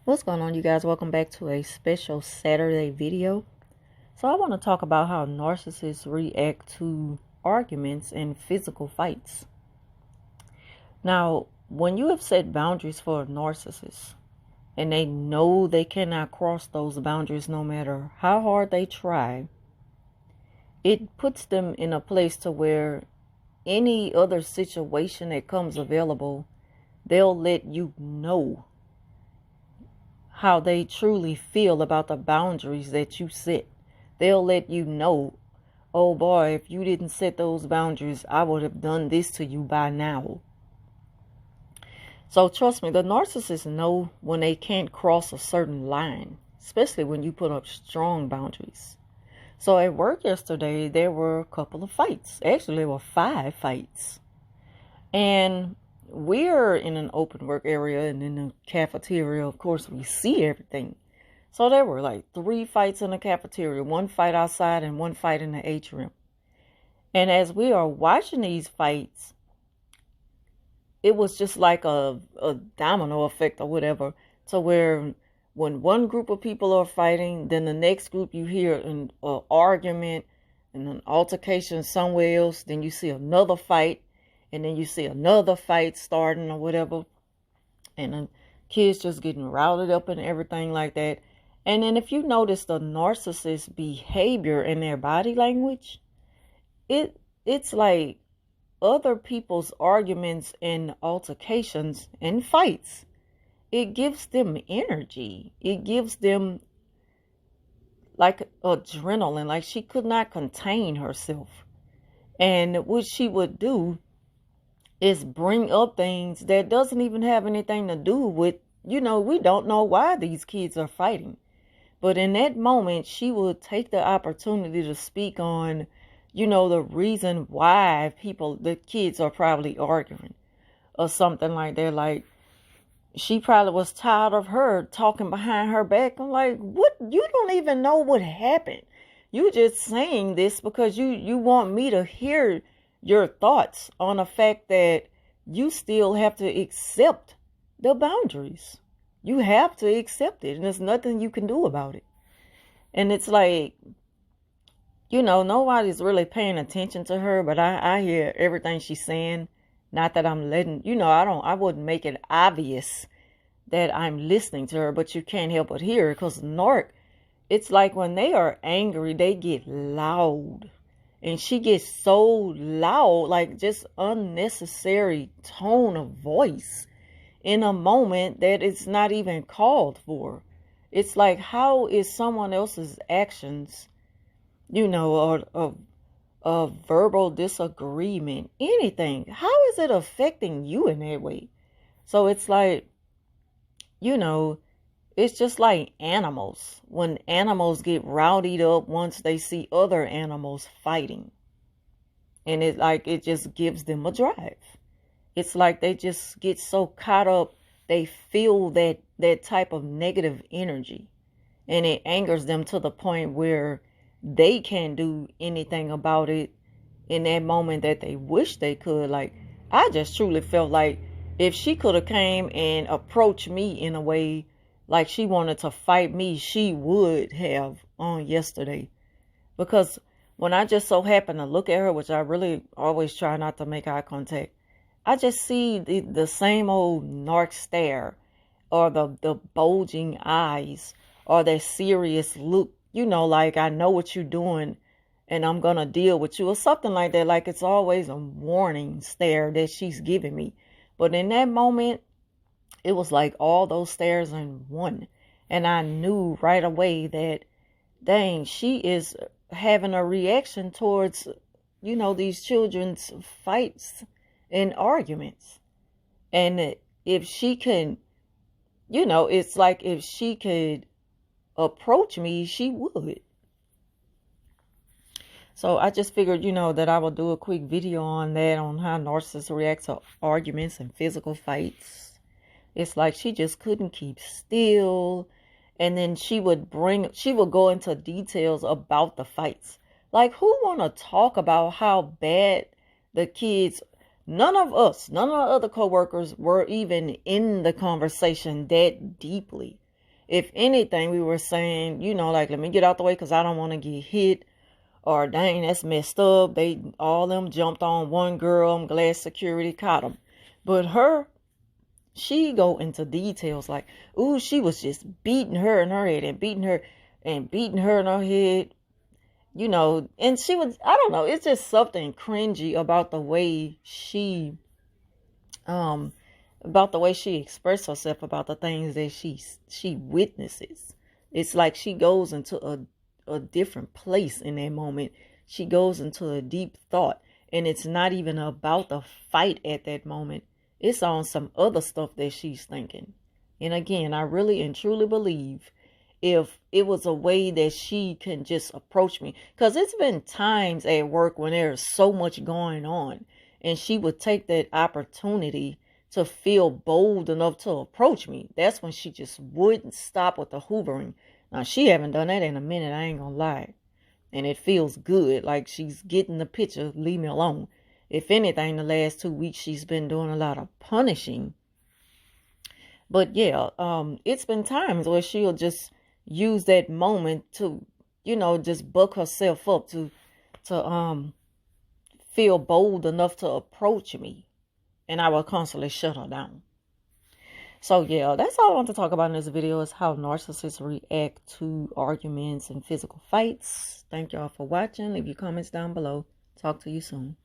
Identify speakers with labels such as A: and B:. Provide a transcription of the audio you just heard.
A: What's going on, you guys? Welcome back to a special Saturday video. So I want to talk about how narcissists react to arguments and physical fights. Now, when you have set boundaries for a narcissist and they know they cannot cross those boundaries no matter how hard they try, it puts them in a place to where any other situation that comes available, they'll let you know how they truly feel about the boundaries that you set. They'll let you know, oh boy, if you didn't set those boundaries, I would have done this to you by now. So trust me, the narcissists know when they can't cross a certain line, especially when you put up strong boundaries. So at work yesterday, there were a couple of fights. Actually, there were 5 fights. And we're in an open work area, and in the cafeteria, of course, we see everything. So there were like 3 fights in the cafeteria, 1 fight outside and 1 fight in the atrium. And as we are watching these fights, it was just like a domino effect or whatever, to where when one group of people are fighting, then the next group you hear an argument and an altercation somewhere else, then you see another fight. And then you see another fight starting or whatever. And the kids just getting routed up and everything like that. And then if you notice the narcissist behavior in their body language, it's like other people's arguments and altercations and fights. It gives them energy. It gives them like adrenaline. Like she could not contain herself. And what she would do is bring up things that doesn't even have anything to do with, we don't know why these kids are fighting. But in that moment, she would take the opportunity to speak on, the reason why the kids are probably arguing or something like that. Like, she probably was tired of her talking behind her back. I'm like, what? You don't even know what happened. You just saying this because you want me to hear your thoughts on the fact that you still have to accept the boundaries. You have to accept it, and there's nothing you can do about it. And it's like, nobody's really paying attention to her, but I hear everything she's saying. Not that I'm letting, I wouldn't make it obvious that I'm listening to her, but you can't help but hear it, because it's like when they are angry, they get loud. And she gets so loud, like just unnecessary tone of voice in a moment that it's not even called for. It's like, how is someone else's actions, or a verbal disagreement, anything, how is it affecting you in that way? So it's like, it's just like animals. When animals get rowdied up once they see other animals fighting. And it just gives them a drive. It's like they just get so caught up. They feel that type of negative energy. And it angers them to the point where they can't do anything about it in that moment that they wish they could. Like, I just truly felt like if she could have came and approached me in a way like she wanted to fight me, she would have on yesterday. Because when I just so happen to look at her, which I really always try not to make eye contact, I just see the same old narc stare, or the bulging eyes, or that serious look, like I know what you're doing and I'm going to deal with you, or something like that. Like it's always a warning stare that she's giving me. But in that moment, it was like all those stares in one. And I knew right away that, dang, she is having a reaction towards, these children's fights and arguments. And if she can, it's like if she could approach me, she would. So I just figured, that I would do a quick video on that, on how narcissists react to arguments and physical fights. It's like she just couldn't keep still. And then she would go into details about the fights. Like, who want to talk about how bad the kids, none of the other coworkers were even in the conversation that deeply. If anything, we were saying, you know, like, let me get out the way because I don't want to get hit. Or, dang, that's messed up. They all them jumped on one girl. I'm glad security caught them. But she go into details like, ooh, she was just beating her in her head and beating her in her head. You know, and she was, I don't know, it's just something cringy about the way she expressed herself about the things that she witnesses. It's like she goes into a different place in that moment. She goes into a deep thought, and it's not even about the fight at that moment. It's on some other stuff that she's thinking. And again, I really and truly believe if it was a way that she can just approach me, because it's been times at work when there's so much going on, and she would take that opportunity to feel bold enough to approach me. That's when she just wouldn't stop with the hoovering. Now, she haven't done that in a minute, I ain't gonna lie. And it feels good, like she's getting the picture, leave me alone. If anything, the last 2 weeks, she's been doing a lot of punishing. But yeah, it's been times where she'll just use that moment to, you know, just buck herself up to feel bold enough to approach me. And I will constantly shut her down. So yeah, that's all I want to talk about in this video, is how narcissists react to arguments and physical fights. Thank y'all for watching. Leave your comments down below. Talk to you soon.